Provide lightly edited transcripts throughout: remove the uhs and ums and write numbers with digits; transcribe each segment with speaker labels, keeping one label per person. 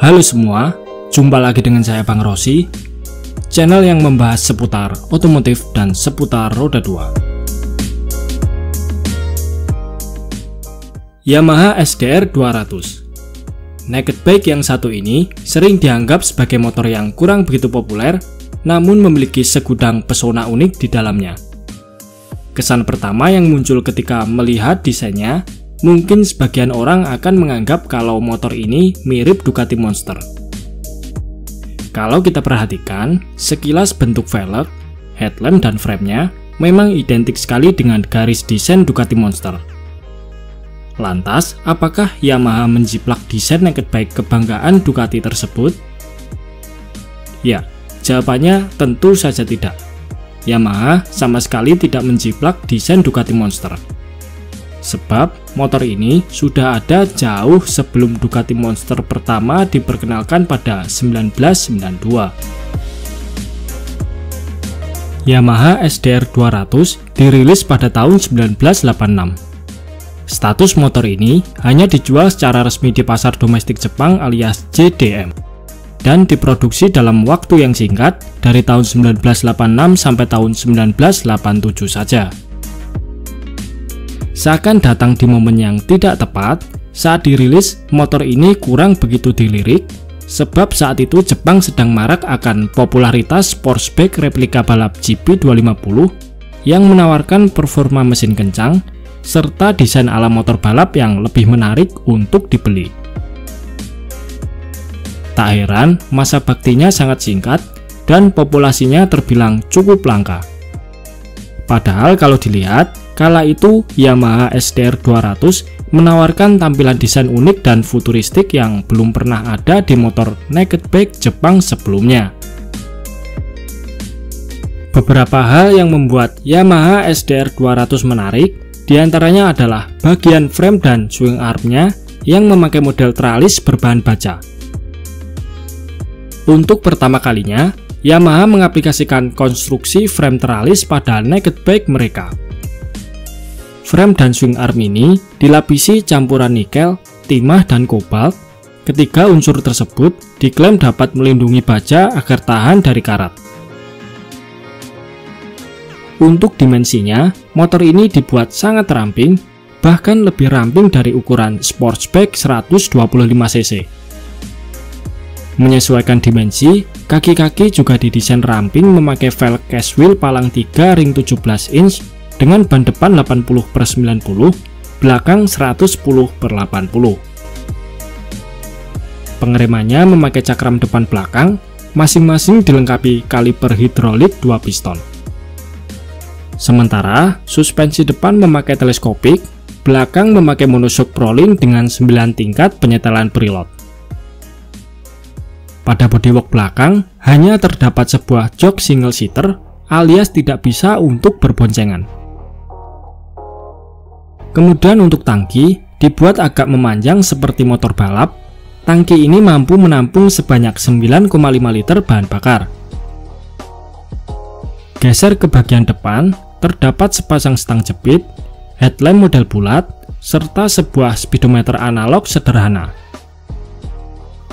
Speaker 1: Halo semua, jumpa lagi dengan saya Bang Rossi, channel yang membahas seputar otomotif dan seputar roda 2. Yamaha SDR 200. Naked bike yang satu ini sering dianggap sebagai motor yang kurang begitu populer, namun memiliki segudang pesona unik di dalamnya. Kesan pertama yang muncul ketika melihat desainnya, mungkin sebagian orang akan menganggap kalau motor ini mirip Ducati Monster. Kalau kita perhatikan, sekilas bentuk velg, headlamp dan frame-nya memang identik sekali dengan garis desain Ducati Monster. Lantas, apakah Yamaha menjiplak desain naked bike kebanggaan Ducati tersebut? Ya, jawabannya tentu saja tidak. Yamaha sama sekali tidak menjiplak desain Ducati Monster. Sebab motor ini sudah ada jauh sebelum Ducati Monster pertama diperkenalkan pada 1992. Yamaha SDR 200 dirilis pada tahun 1986. Status motor ini hanya dijual secara resmi di pasar domestik Jepang alias JDM dan diproduksi dalam waktu yang singkat dari tahun 1986 sampai tahun 1987 saja. Seakan datang di momen yang tidak tepat, saat dirilis motor ini kurang begitu dilirik, sebab saat itu Jepang sedang marak akan popularitas sportsbike replika balap GP250 yang menawarkan performa mesin kencang, serta desain ala motor balap yang lebih menarik untuk dibeli. Tak heran, masa baktinya sangat singkat dan populasinya terbilang cukup langka. Padahal kalau dilihat, kala itu Yamaha SDR 200 menawarkan tampilan desain unik dan futuristik yang belum pernah ada di motor naked bike Jepang sebelumnya. Beberapa hal yang membuat Yamaha SDR 200 menarik diantaranya adalah bagian frame dan swing armnya yang memakai model tralis berbahan baja. Untuk pertama kalinya, Yamaha mengaplikasikan konstruksi frame tralis pada naked bike mereka. Frame dan swing arm ini dilapisi campuran nikel, timah, dan kobalt. Ketiga unsur tersebut diklaim dapat melindungi baja agar tahan dari karat. Untuk dimensinya, motor ini dibuat sangat ramping, bahkan lebih ramping dari ukuran sportsbike 125cc. Menyesuaikan dimensi, kaki-kaki juga didesain ramping memakai velg case wheel palang 3 ring 17 inch dengan ban depan 80/90, belakang 110/80. Pengeremannya memakai cakram depan belakang, masing-masing dilengkapi kaliper hidrolik 2 piston. Sementara, suspensi depan memakai teleskopik, belakang memakai monoshock Prolink dengan 9 tingkat penyetelan preload. Pada bodywork belakang, hanya terdapat sebuah jok single seater alias tidak bisa untuk berboncengan. Kemudian untuk tangki, dibuat agak memanjang seperti motor balap. Tangki ini mampu menampung sebanyak 9,5 liter bahan bakar. Geser ke bagian depan, terdapat sepasang stang jepit, headlamp model bulat, serta sebuah speedometer analog sederhana.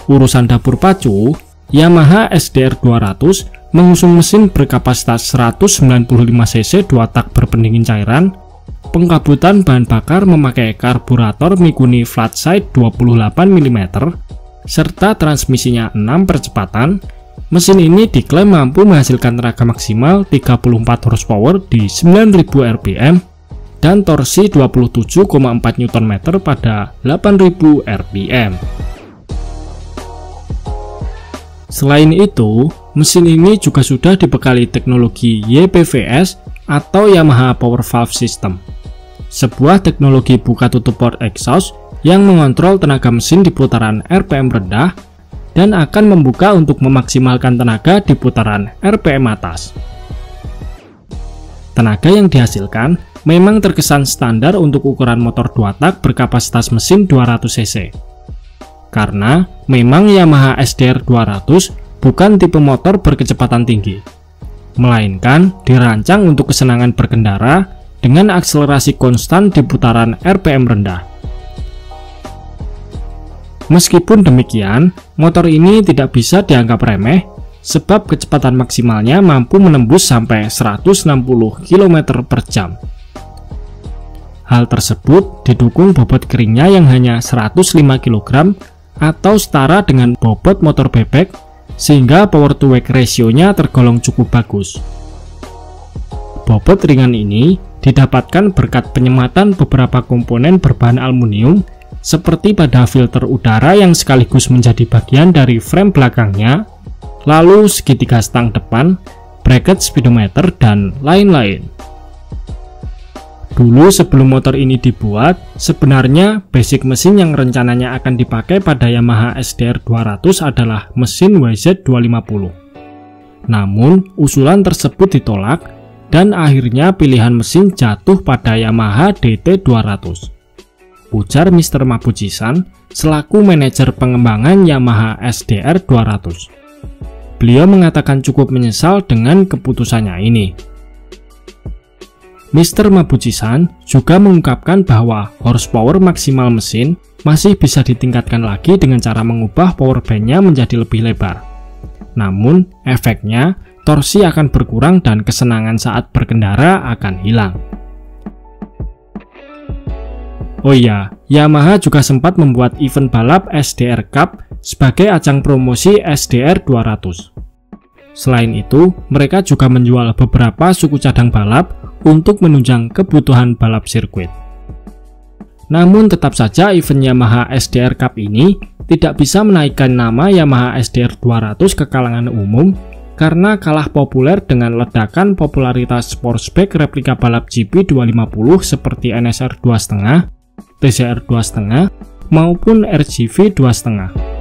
Speaker 1: Urusan dapur pacu, Yamaha SDR 200 mengusung mesin berkapasitas 195cc 2 tak berpendingin cairan, pengkabutan bahan bakar memakai karburator Mikuni Flatside 28 mm, serta transmisinya 6 percepatan. Mesin ini diklaim mampu menghasilkan tenaga maksimal 34 horsepower di 9000 rpm dan torsi 27,4 Nm pada 8000 rpm. Selain itu, mesin ini juga sudah dibekali teknologi YPVS atau Yamaha Power Valve System, sebuah teknologi buka tutup port exhaust yang mengontrol tenaga mesin di putaran RPM rendah dan akan membuka untuk memaksimalkan tenaga di putaran RPM atas. Tenaga yang dihasilkan memang terkesan standar untuk ukuran motor 2 tak berkapasitas mesin 200cc. Karena memang Yamaha SDR 200 bukan tipe motor berkecepatan tinggi, melainkan dirancang untuk kesenangan berkendara dengan akselerasi konstan di putaran RPM rendah. Meskipun demikian, motor ini tidak bisa dianggap remeh sebab kecepatan maksimalnya mampu menembus sampai 160 km per jam. Hal tersebut didukung bobot keringnya yang hanya 105 kg atau setara dengan bobot motor bebek, sehingga power to weight ratio-nya tergolong cukup bagus. Bobot ringan ini didapatkan berkat penyematan beberapa komponen berbahan aluminium seperti pada filter udara yang sekaligus menjadi bagian dari frame belakangnya, lalu segitiga stang depan, bracket speedometer, dan lain-lain. Dulu sebelum motor ini dibuat, sebenarnya basic mesin yang rencananya akan dipakai pada Yamaha SDR 200 adalah mesin WZ250. Namun, usulan tersebut ditolak dan akhirnya pilihan mesin jatuh pada Yamaha DT 200. Ujar Mr. Mabuchi-san selaku manajer pengembangan Yamaha SDR 200. Beliau mengatakan cukup menyesal dengan keputusannya ini. Mr. Mabuchi-san juga mengungkapkan bahwa horsepower maksimal mesin masih bisa ditingkatkan lagi dengan cara mengubah power band-nya menjadi lebih lebar. Namun, efeknya torsi akan berkurang dan kesenangan saat berkendara akan hilang. Oh iya, Yamaha juga sempat membuat event balap SDR Cup sebagai ajang promosi SDR 200. Selain itu, mereka juga menjual beberapa suku cadang balap untuk menunjang kebutuhan balap sirkuit. Namun tetap saja event Yamaha SDR Cup ini tidak bisa menaikkan nama Yamaha SDR 200 ke kalangan umum karena kalah populer dengan ledakan popularitas sportsback replika balap GP 250 seperti NSR 2.5, TCR 2.5, maupun RGV 2.5.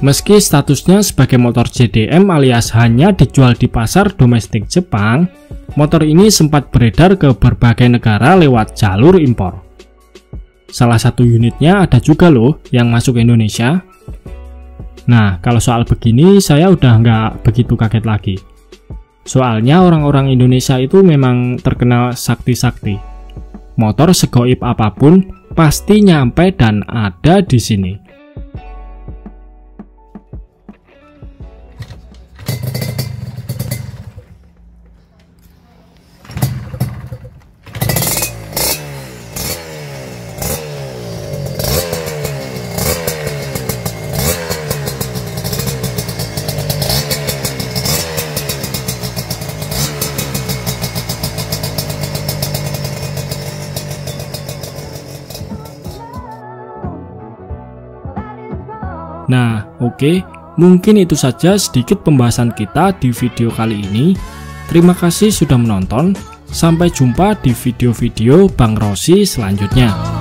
Speaker 1: Meski statusnya sebagai motor JDM alias hanya dijual di pasar domestik Jepang, motor ini sempat beredar ke berbagai negara lewat jalur impor. Salah satu unitnya ada juga loh yang masuk ke Indonesia. Nah, kalau soal begini saya udah nggak begitu kaget lagi. Soalnya orang-orang Indonesia itu memang terkenal sakti-sakti. Motor segoib apapun pasti nyampe dan ada di sini. Nah, oke, mungkin itu saja sedikit pembahasan kita di video kali ini. Terima kasih sudah menonton. Sampai jumpa di video-video Bang Rossi selanjutnya.